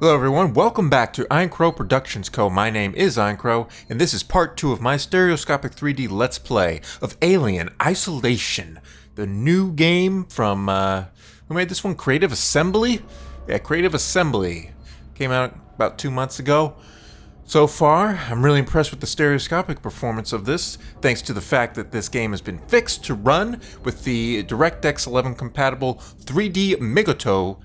Hello everyone, welcome back to Eincrou Productions Co. My name is Eincrou, and this is part 2 of my Stereoscopic 3D Let's Play of Alien Isolation. The new game from, who made this one? Creative Assembly? Yeah, Creative Assembly. Came out about 2 months ago. So far, I'm really impressed with the stereoscopic performance of this, thanks to the fact that this game has been fixed to run with the DirectX 11 compatible 3D Migoto,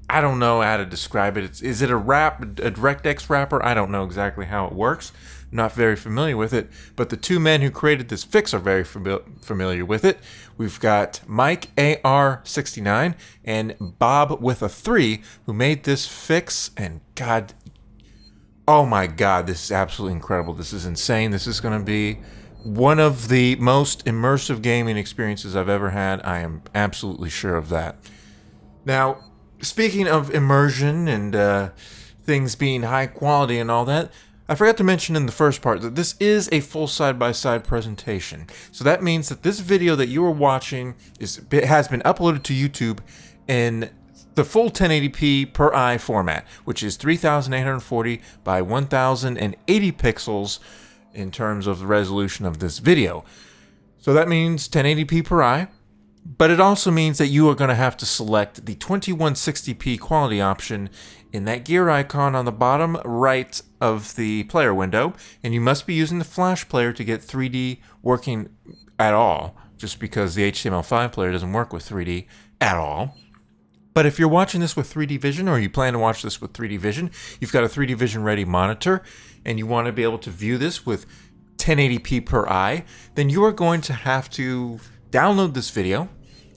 I don't know how to describe it. Is it a DirectX wrapper? I don't know exactly how it works. I'm not very familiar with it, but the two men who created this fix are very familiar with it. We've got Mike AR69 and Bob with a 3 who made this fix, and God, oh my God, this is absolutely incredible. This is insane. This is going to be one of the most immersive gaming experiences I've ever had. I am absolutely sure of that. Now, speaking of immersion and things being high quality and all that, I forgot to mention in the first part that this is a full side-by-side presentation. So that means that this video that you are watching has been uploaded to YouTube in the full 1080p per eye format, which is 3840 by 1080 pixels in terms of the resolution of this video. So that means 1080p per eye. But it also means that you are going to have to select the 2160p quality option in that gear icon on the bottom right of the player window, and you must be using the Flash player to get 3D working at all, just because the HTML5 player doesn't work with 3D at all. But if you're watching this with 3D Vision, or you plan to watch this with 3D Vision, you've got a 3D Vision ready monitor, and you want to be able to view this with 1080p per eye, then you are going to have to download this video.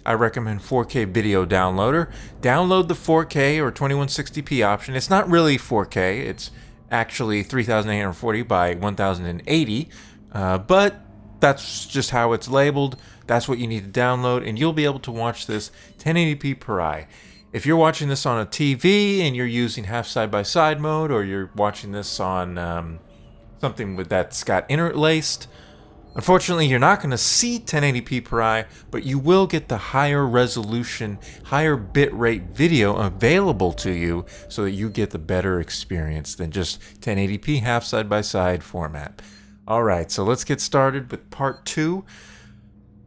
I recommend 4K Video Downloader. Download the 4K or 2160p option. It's not really 4K. It's actually 3840 by 1080. But that's just how it's labeled. That's what you need to download, and you'll be able to watch this 1080p per eye. If you're watching this on a TV and you're using half side-by-side mode, or you're watching this on something that's got interlaced, unfortunately, you're not going to see 1080p per eye, but you will get the higher resolution, higher bitrate video available to you so that you get the better experience than just 1080p half side-by-side format. Alright, so let's get started with part 2.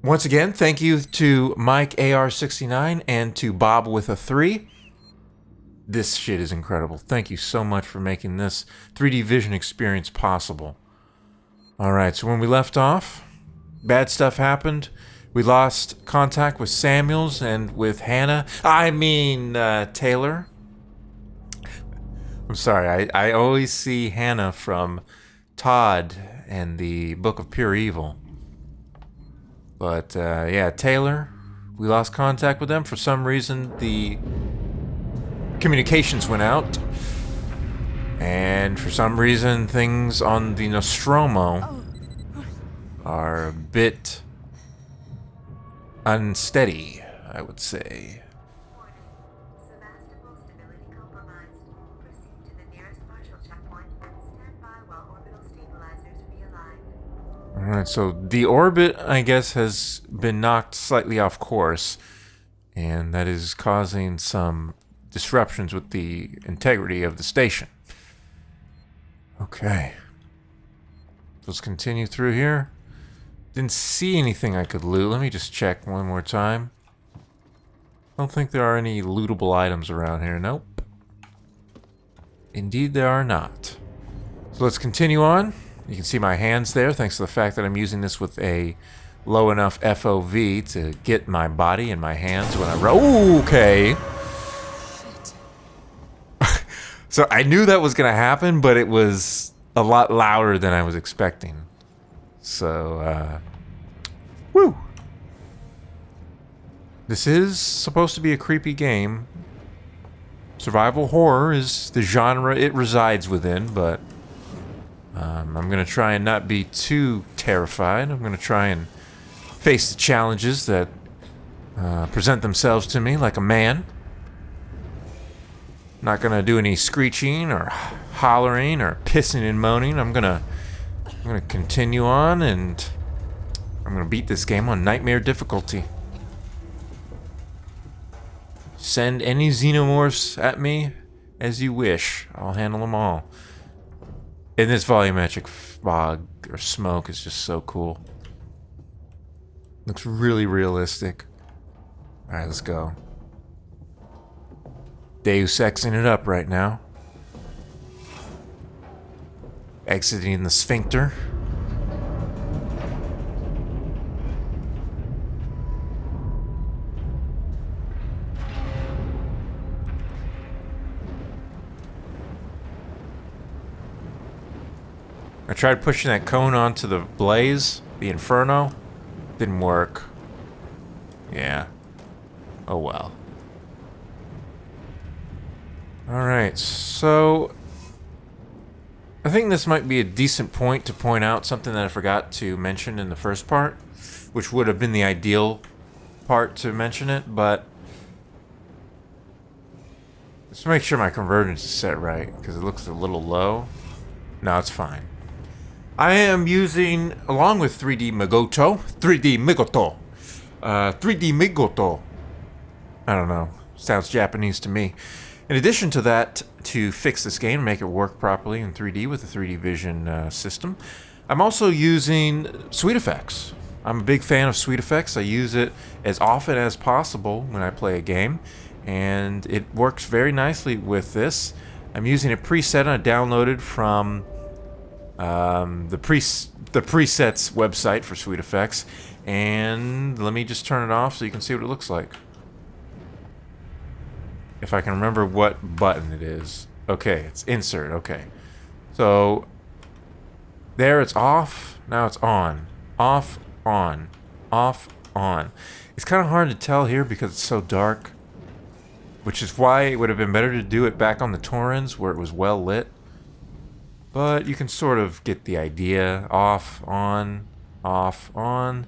Once again, thank you to Mike AR69 and to Bob with a 3. This shit is incredible. Thank you so much for making this 3D Vision experience possible. Alright, so when we left off, bad stuff happened. We lost contact with Samuels and with Taylor. I'm sorry, I always see Hannah from Todd and the Book of Pure Evil. But, yeah, Taylor, we lost contact with them. For some reason, the communications went out. And for some reason, things on the Nostromo are a bit unsteady, I would say. Sevastopol stability compromised. Proceed to the nearest partial checkpoint and stand by while orbital stabilizers realign. Alright, so the orbit, I guess, has been knocked slightly off course, and that is causing some disruptions with the integrity of the station. Okay. Let's continue through here. Didn't see anything I could loot. Let me just check one more time. Don't think there are any lootable items around here. Nope. Indeed there are not. So let's continue on. You can see my hands there, thanks to the fact that I'm using this with a low enough FOV to get my body and my hands when I roll. Okay. So I knew that was going to happen, but it was a lot louder than I was expecting. So, woo! This is supposed to be a creepy game. Survival horror is the genre it resides within, but I'm going to try and not be too terrified. I'm going to try and face the challenges that present themselves to me like a man. Not gonna do any screeching or hollering or pissing and moaning. I'm gonna continue on, and I'm gonna beat this game on nightmare difficulty. Send any xenomorphs at me as you wish. I'll handle them all. And this volumetric fog or smoke is just so cool. Looks really realistic. Alright, let's go. Deus Exing it up right now. Exiting the sphincter. I tried pushing that cone onto the blaze, the inferno. Didn't work. Yeah. Oh well. Alright, so I think this might be a decent point to point out something that I forgot to mention in the first part, which would have been the ideal part to mention it, but let's make sure my convergence is set right, because it looks a little low. No, it's fine. I am using, along with 3D Migoto, I don't know, sounds Japanese to me. In addition to that, to fix this game and make it work properly in 3D with the 3D Vision system, I'm also using SweetFX. I'm a big fan of SweetFX. I use it as often as possible when I play a game, and it works very nicely with this. I'm using a preset I downloaded from the presets website for SweetFX, and let me just turn it off so you can see what it looks like. If I can remember what button it is. Okay, it's insert. Okay, so there it's off. Now it's on. Off, on. Off, on. It's kind of hard to tell here because it's so dark, which is why it would have been better to do it back on the Torrents where it was well lit. But you can sort of get the idea. Off, on, off, on.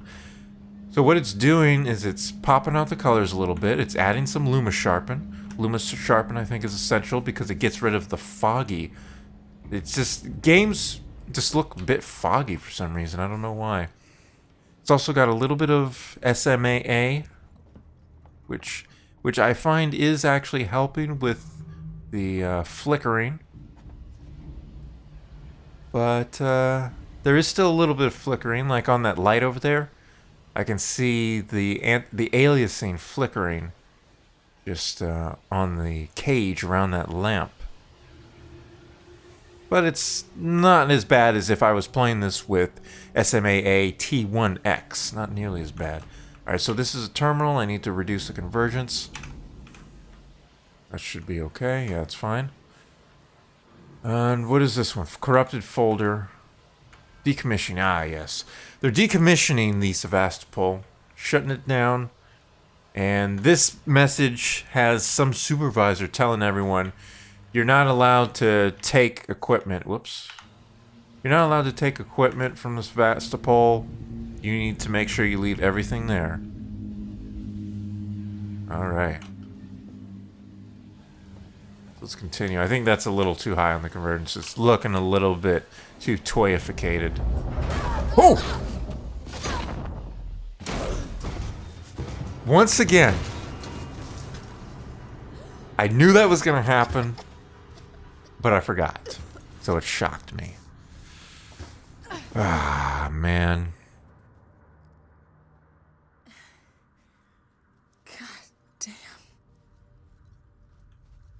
So what it's doing is it's popping out the colors a little bit. It's adding some Luma Sharpen. Luma Sharpen, I think, is essential because it gets rid of the foggy. It's just, games just look a bit foggy for some reason. I don't know why. It's also got a little bit of SMA, which I find is actually helping with the flickering. But there is still a little bit of flickering, like on that light over there. I can see the aliasing flickering just on the cage around that lamp. But it's not as bad as if I was playing this with SMA T1X. Not nearly as bad. Alright, so this is a terminal. I need to reduce the convergence. That should be okay. Yeah, it's fine. And what is this one? Corrupted folder. Decommissioning. Ah, yes. They're decommissioning the Sevastopol. Shutting it down. And this message has some supervisor telling everyone, you're not allowed to take equipment. Whoops. You're not allowed to take equipment from the Sevastopol. You need to make sure you leave everything there. Alright. Let's continue. I think that's a little too high on the convergence. It's looking a little bit too toyificated. Oh! Once again, I knew that was going to happen, but I forgot. So it shocked me. Ah, man. God damn.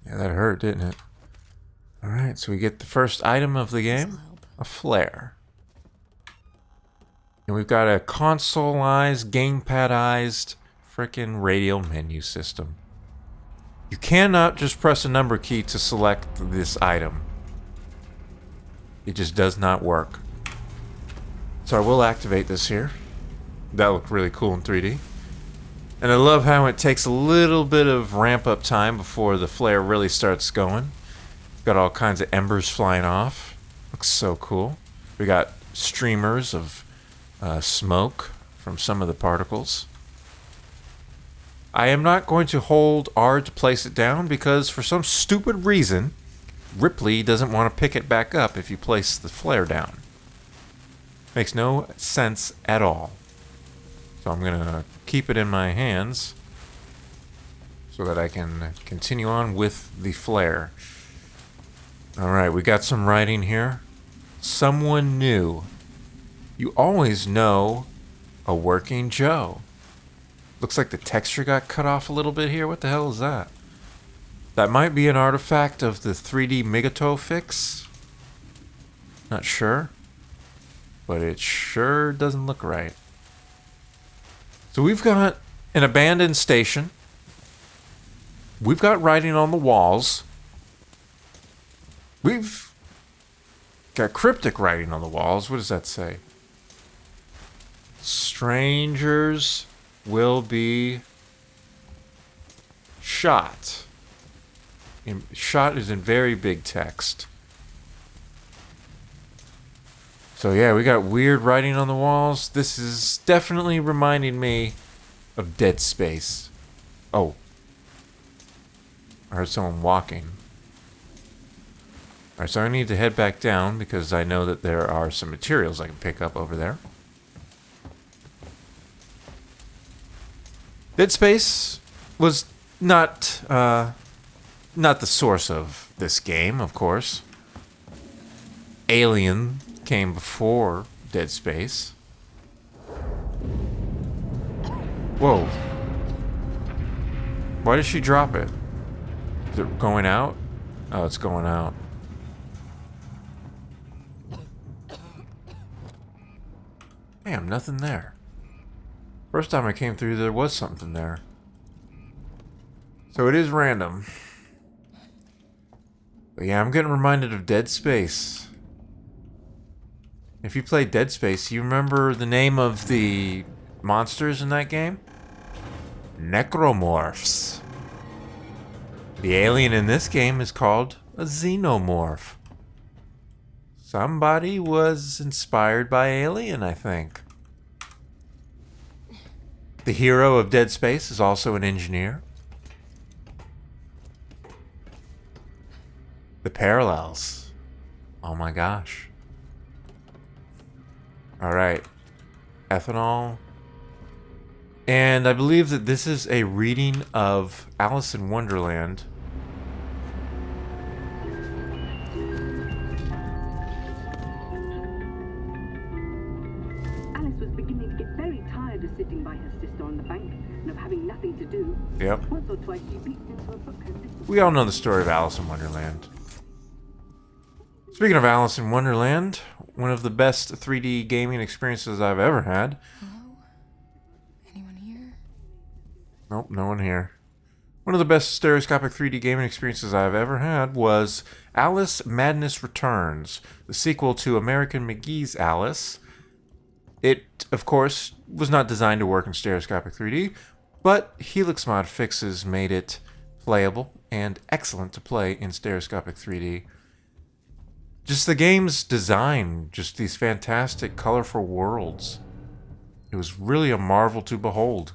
Yeah, that hurt, didn't it? Alright, so we get the first item of the game. A flare. And we've got a consoleized, gamepadized frickin' radial menu system. You cannot just press a number key to select this item. It just does not work. So I will activate this here. That looked really cool in 3D. And I love how it takes a little bit of ramp up time before the flare really starts going. Got all kinds of embers flying off. Looks so cool. We got streamers of smoke from some of the particles. I am not going to hold R to place it down because for some stupid reason, Ripley doesn't want to pick it back up if you place the flare down. Makes no sense at all. So I'm going to keep it in my hands so that I can continue on with the flare. Alright, we got some writing here. Someone new. You always know a working Joe. Looks like the texture got cut off a little bit here. What the hell is that? That might be an artifact of the 3D Migato fix. Not sure. But it sure doesn't look right. So we've got an abandoned station. We've got writing on the walls. We've got cryptic writing on the walls. What does that say? Strangers will be shot. Shot is in very big text. So yeah, we got weird writing on the walls. This is definitely reminding me of Dead Space. Oh. I heard someone walking. Alright, so I need to head back down because I know that there are some materials I can pick up over there. Dead Space was not the source of this game, of course. Alien came before Dead Space. Whoa. Why did she drop it? Is it going out? Oh, it's going out. Damn, nothing there. First time I came through, there was something there. So it is random. But yeah, I'm getting reminded of Dead Space. If you played Dead Space, you remember the name of the monsters in that game? Necromorphs. The alien in this game is called a xenomorph. Somebody was inspired by Alien, I think. The hero of Dead Space is also an engineer. The parallels. Oh my gosh. Alright. Ethanol. And I believe that this is a reading of Alice in Wonderland. Alice was beginning to get very tired of sitting by her sister on the bank and of having nothing to do. Yep. Once or twice she peeked into a book. We all know the story of Alice in Wonderland. Speaking of Alice in Wonderland, one of the best 3D gaming experiences I've ever had. Hello? Anyone here? Nope, no one here. One of the best stereoscopic 3D gaming experiences I've ever had was Alice Madness Returns, the sequel to American McGee's Alice. It, of course, was not designed to work in stereoscopic 3D, but Helix mod fixes made it playable and excellent to play in stereoscopic 3D. Just the game's design, just these fantastic, colorful worlds. It was really a marvel to behold.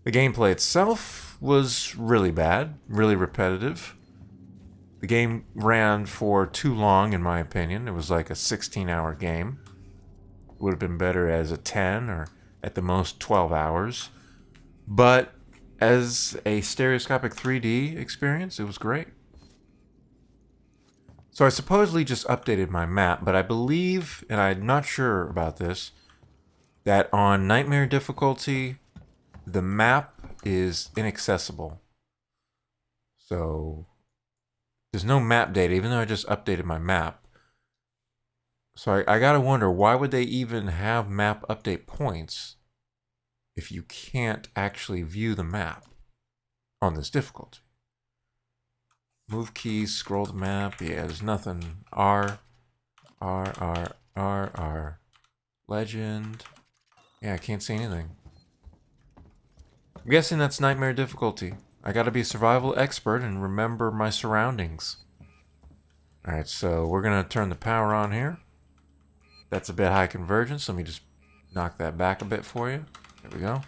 The gameplay itself was really bad, really repetitive. The game ran for too long, in my opinion. It was like a 16-hour game. It would have been better as a 10 or at the most 12 hours. But as a stereoscopic 3D experience, it was great. So I supposedly just updated my map, but I believe, and I'm not sure about this, that on Nightmare difficulty, the map is inaccessible. So there's no map data, even though I just updated my map. So I gotta wonder, why would they even have map update points if you can't actually view the map on this difficulty? Move keys, scroll the map. Yeah, there's nothing. R. Legend. Yeah, I can't see anything. I'm guessing that's Nightmare difficulty. I gotta be a survival expert and remember my surroundings. Alright, so we're gonna turn the power on here. That's a bit high convergence. Let me just knock that back a bit for you. There we go.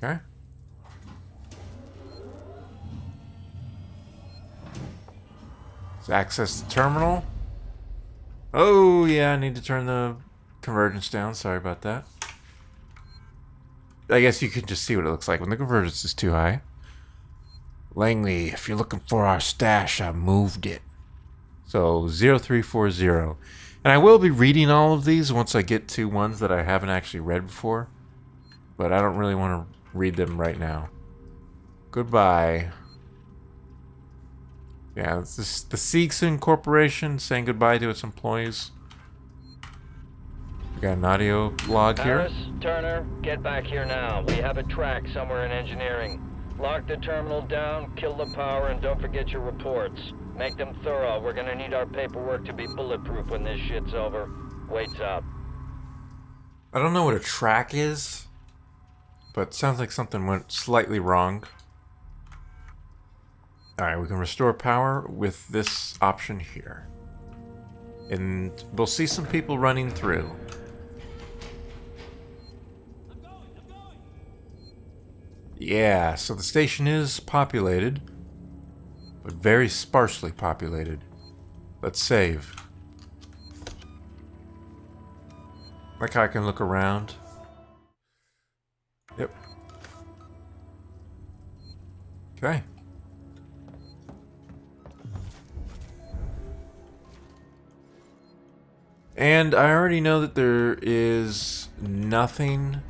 Okay. Let's access the terminal. Oh, yeah, I need to turn the convergence down. Sorry about that. I guess you can just see what it looks like when the convergence is too high. Langley, if you're looking for our stash, I moved it. So 0340. And I will be reading all of these once I get to ones that I haven't actually read before. But I don't really want to read them right now. Goodbye. Yeah, this is the Seegson Corporation saying goodbye to its employees. We got an audio log here. Harris, Turner, get back here now. We have a track somewhere in engineering. Lock the terminal down, kill the power, and don't forget your reports. Make them thorough. We're gonna need our paperwork to be bulletproof when this shit's over. Waits up. I don't know what a track is, but it sounds like something went slightly wrong. Alright, we can restore power with this option here. And we'll see some people running through. Yeah, so the station is populated, but very sparsely populated. Let's save. Like how I can look around. Yep. Okay. And I already know that there is nothing...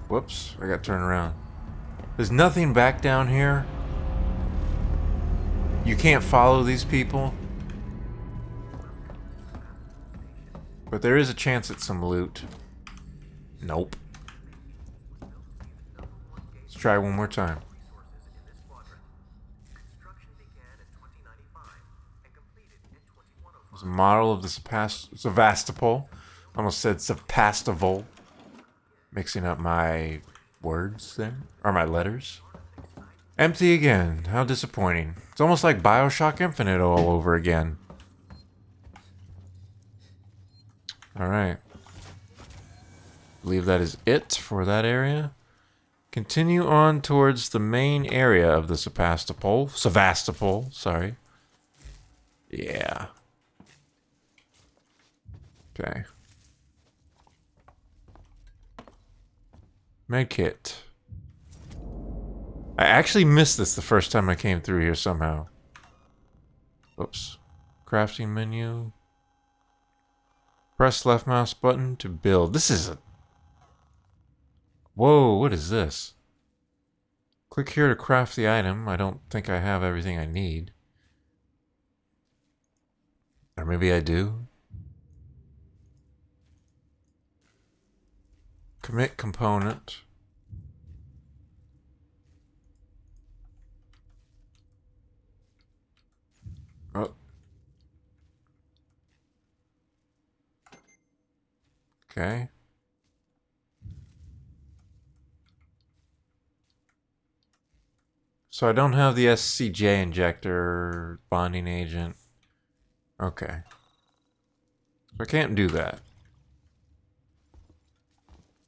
Whoops, I got turned around. There's nothing back down here. You can't follow these people. But there is a chance at some loot. Nope. Let's try one more time. There's a model of the Sevastopol. Almost said Sevastopol. Mixing up my words there. Or my letters. Empty again. How disappointing. It's almost like BioShock Infinite all over again. Alright. Believe that is it for that area. Continue on towards the main area of the Sevastopol, sorry. Yeah. Okay. Medkit. I actually missed this the first time I came through here somehow. Oops. Crafting menu. Press left mouse button to build. This is a... Whoa, what is this? Click here to craft the item. I don't think I have everything I need. Or maybe I do. Commit component. Oh. Okay. So I don't have the SCJ injector, bonding agent. Okay. So I can't do that.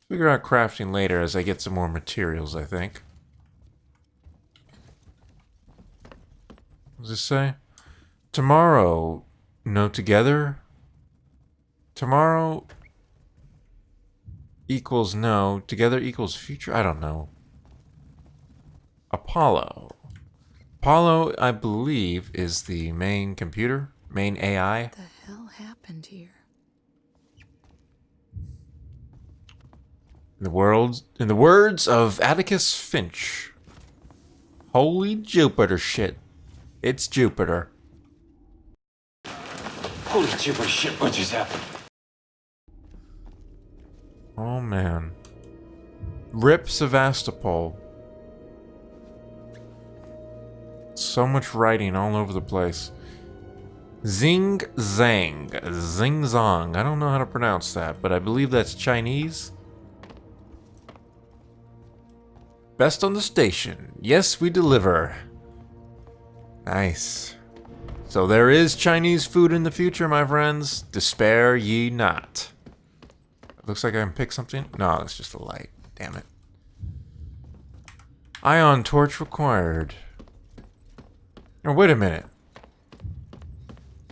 Figure out crafting later as I get some more materials, I think. What does this say? Tomorrow, no together? Tomorrow equals no, together equals future? I don't know. Apollo. Apollo, I believe, is the main computer, main AI. What the hell happened here? In the words of Atticus Finch. Holy Jupiter shit. It's Jupiter. Holy Jupiter shit, what just happened? Oh man. Rip Sevastopol. So much writing all over the place. Zing Zang. Zing Zong. I don't know how to pronounce that, but I believe that's Chinese. Best on the station. Yes, we deliver. Nice. So there is Chinese food in the future, my friends. Despair ye not. Looks like I can pick something. No, that's just a light. Damn it. Ion torch required. Oh, wait a minute.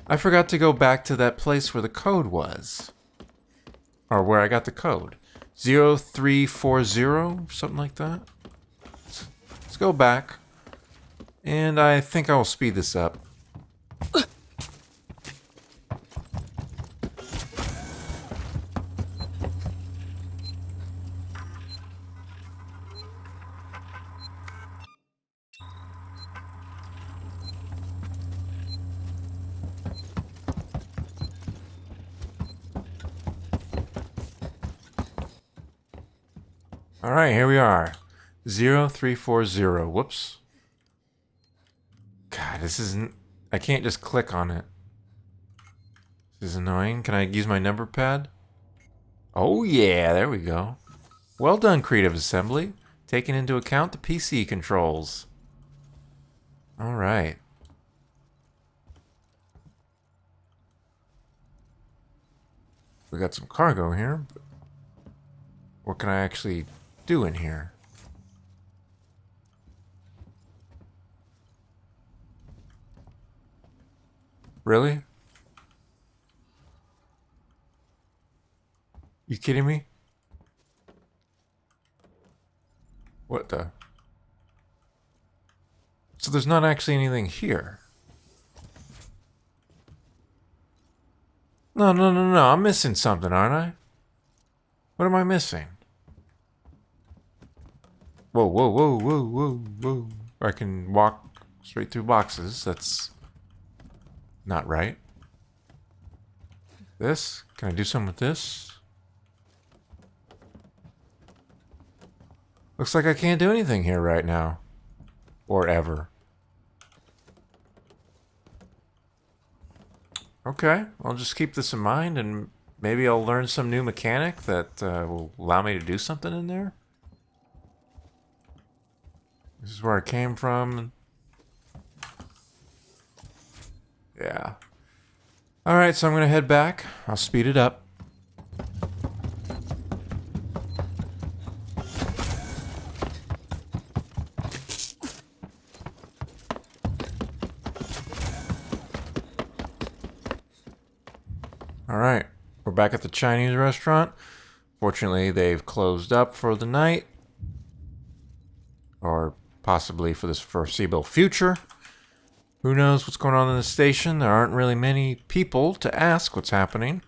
I forgot to go back to that place where the code was. Or where I got the code. 0340, something like that. Let's go back. And I think I will speed this up. Alright, here we are. 0340. Whoops. God, this isn't... I can't just click on it. This is annoying. Can I use my number pad? Oh yeah, there we go. Well done, Creative Assembly. Taking into account the PC controls. Alright. We got some cargo here. What can I actually do in here? Really? You kidding me? What the? So there's not actually anything here. No, I'm missing something, aren't I? What am I missing? Whoa. I can walk straight through boxes. That's not right. This? Can I do something with this? Looks like I can't do anything here right now. Or ever. Okay, I'll just keep this in mind and maybe I'll learn some new mechanic that will allow me to do something in there. This is where I came from. Yeah. Alright, so I'm going to head back. I'll speed it up. Alright, we're back at the Chinese restaurant. Fortunately, they've closed up for the night. Or possibly for this foreseeable future. Who knows what's going on in the station? There aren't really many people to ask what's happening.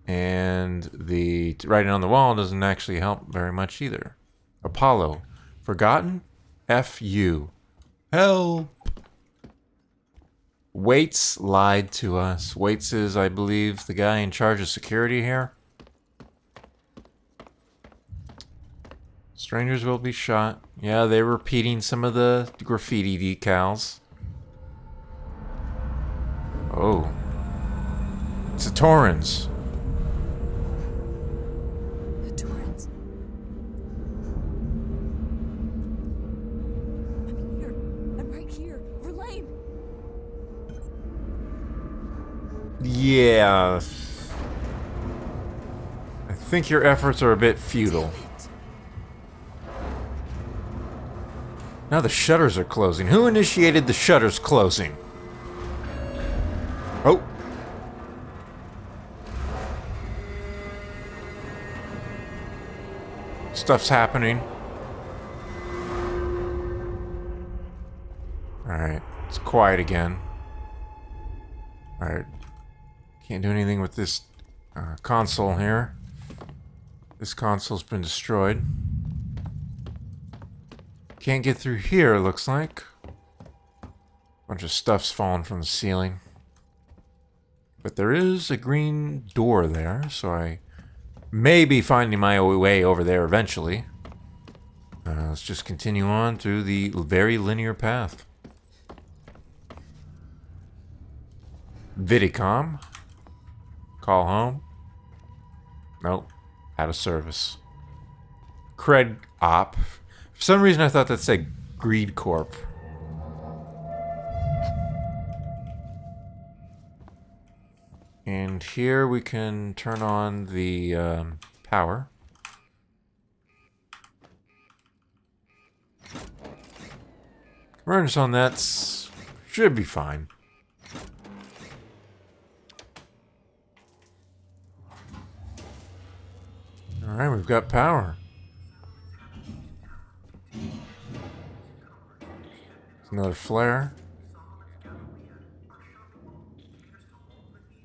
And the writing on the wall doesn't actually help very much either. Apollo. Forgotten? F-U. Help! Waits lied to us. Waits is, I believe, the guy in charge of security here. Strangers will be shot. Yeah, they're repeating some of the graffiti decals. Oh. It's a Torrents. The Torrents. I'm here. I'm right here. Verlaine. Yeah. I think your efforts are a bit futile. Now the shutters are closing. Who initiated the shutters closing? Oh. Stuff's happening. Alright. It's quiet again. Alright. Can't do anything with this console here. This console's been destroyed. Can't get through here, looks like. Bunch of stuff's fallen from the ceiling. But there is a green door there, so I may be finding my way over there eventually. Let's just continue on through the very linear path. Vidicom. Call home. Nope. Out of service. Cred op. For some reason I thought that said Greed Corp. And here we can turn on the power. Convergence on that should be fine. Alright, we've got power. Another flare.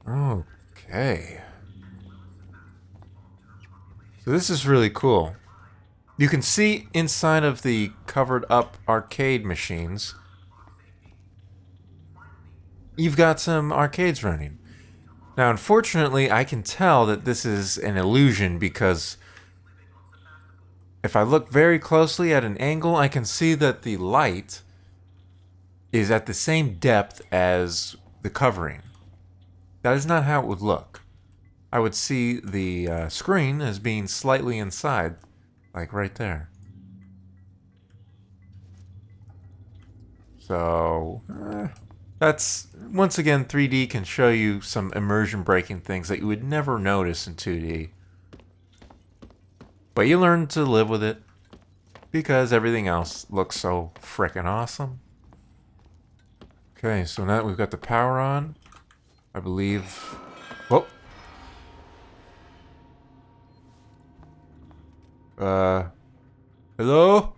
Okay. So this is really cool. You can see inside of the covered up arcade machines. You've got some arcades running. Now, unfortunately, I can tell that this is an illusion because if I look very closely at an angle, I can see that the light is at the same depth as the covering. That is not how it would look. I would see the screen as being slightly inside, like right there. So, that's, once again, 3D can show you some immersion breaking things that you would never notice in 2D. But you learn to live with it because everything else looks so frickin' awesome. Okay, so now that we've got the power on, I believe... Whoa! Hello?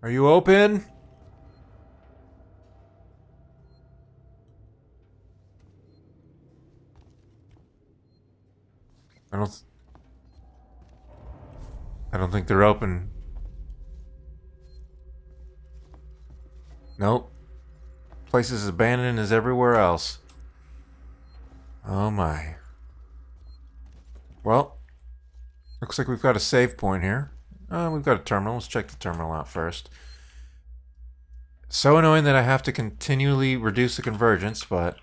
Are you open? I don't think they're open. Nope. Place is abandoned as everywhere else. Oh my. Well, looks like we've got a save point here. We've got a terminal. Let's check the terminal out first. So annoying that I have to continually reduce the convergence, but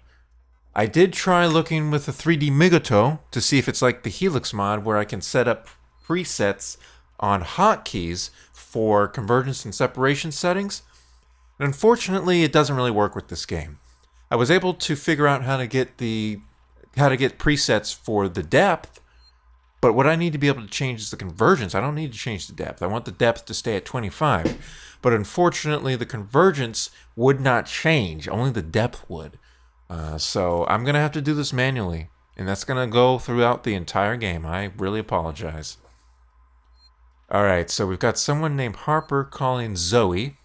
I did try looking with the 3D Migoto to see if it's like the Helix mod where I can set up presets on hotkeys for convergence and separation settings. And unfortunately, it doesn't really work with this game. I was able to figure out how to get presets for the depth, but what I need to be able to change is the convergence. I don't need to change the depth. I want the depth to stay at 25. But unfortunately, the convergence would not change. Only the depth would. So I'm going to have to do this manually. And that's going to go throughout the entire game. I really apologize. Alright, so we've got someone named Harper calling Zoe.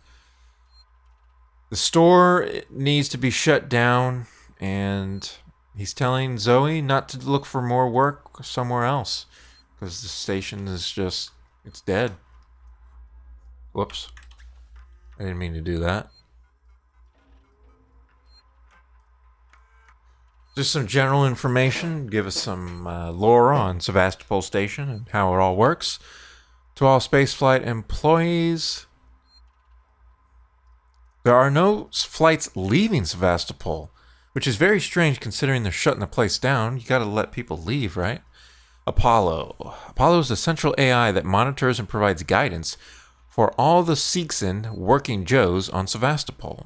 The store needs to be shut down, and he's telling Zoe not to look for more work somewhere else, because the station is just, it's dead. Whoops. I didn't mean to do that. Just some general information, give us some lore on Sevastopol Station and how it all works. To all spaceflight employees, there are no flights leaving Sevastopol, which is very strange considering they're shutting the place down. You gotta let people leave, right? Apollo. Apollo is the central AI that monitors and provides guidance for all the Seegson working Joes on Sevastopol.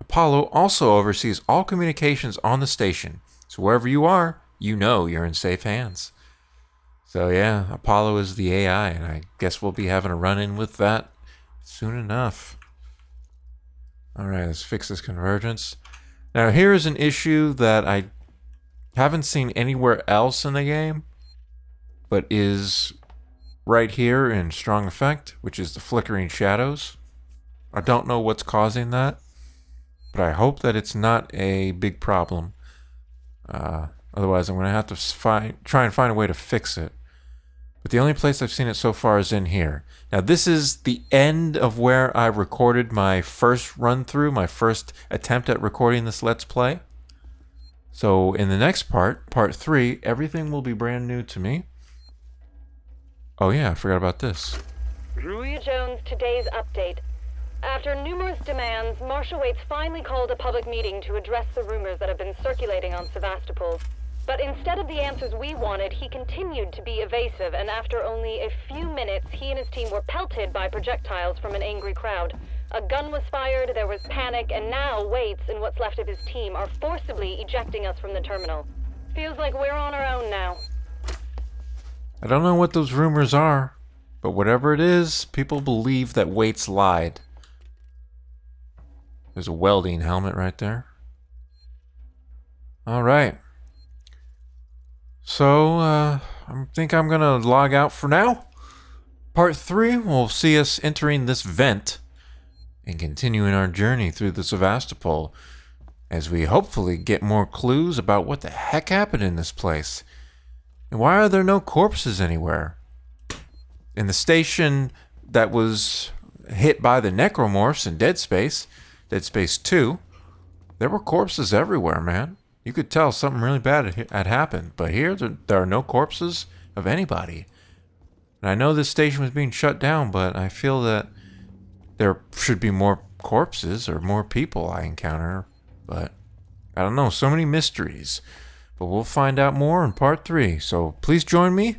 Apollo also oversees all communications on the station, so wherever you are, you know you're in safe hands. So yeah, Apollo is the AI, and I guess we'll be having a run-in with that soon enough. Alright, let's fix this convergence. Now here is an issue that I haven't seen anywhere else in the game, but is right here in strong effect, which is the flickering shadows. I don't know what's causing that, but I hope that it's not a big problem. Otherwise I'm going to have to try and find a way to fix it. But the only place I've seen it so far is in here. Now this is the end of where I recorded my first run through, my first attempt at recording this Let's Play. So in the next part, part 3, everything will be brand new to me. Oh yeah, I forgot about this. Julia Jones, today's update. After numerous demands, Marshal Waits finally called a public meeting to address the rumors that have been circulating on Sevastopol. But instead of the answers we wanted, he continued to be evasive, and after only a few minutes, he and his team were pelted by projectiles from an angry crowd. A gun was fired, there was panic, and now Waits and what's left of his team are forcibly ejecting us from the terminal. Feels like we're on our own now. I don't know what those rumors are, But whatever it is, people believe that Waits lied. There's a welding helmet right there. Alright. So, I think I'm gonna log out for now. Part 3 will see us entering this vent and continuing our journey through the Sevastopol as we hopefully get more clues about what the heck happened in this place. And why are there no corpses anywhere? In the station that was hit by the necromorphs in Dead Space 2, there were corpses everywhere, man. You could tell something really bad had happened. But here, there are no corpses of anybody. And I know this station was being shut down, but I feel that there should be more corpses or more people I encounter. But I don't know, so many mysteries. But we'll find out more in part 3. So please join me.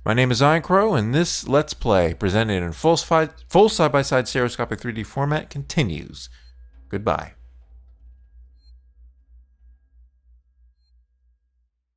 My name is Eincrou, and this Let's Play, presented in full side-by-side stereoscopic 3D format, continues. Goodbye.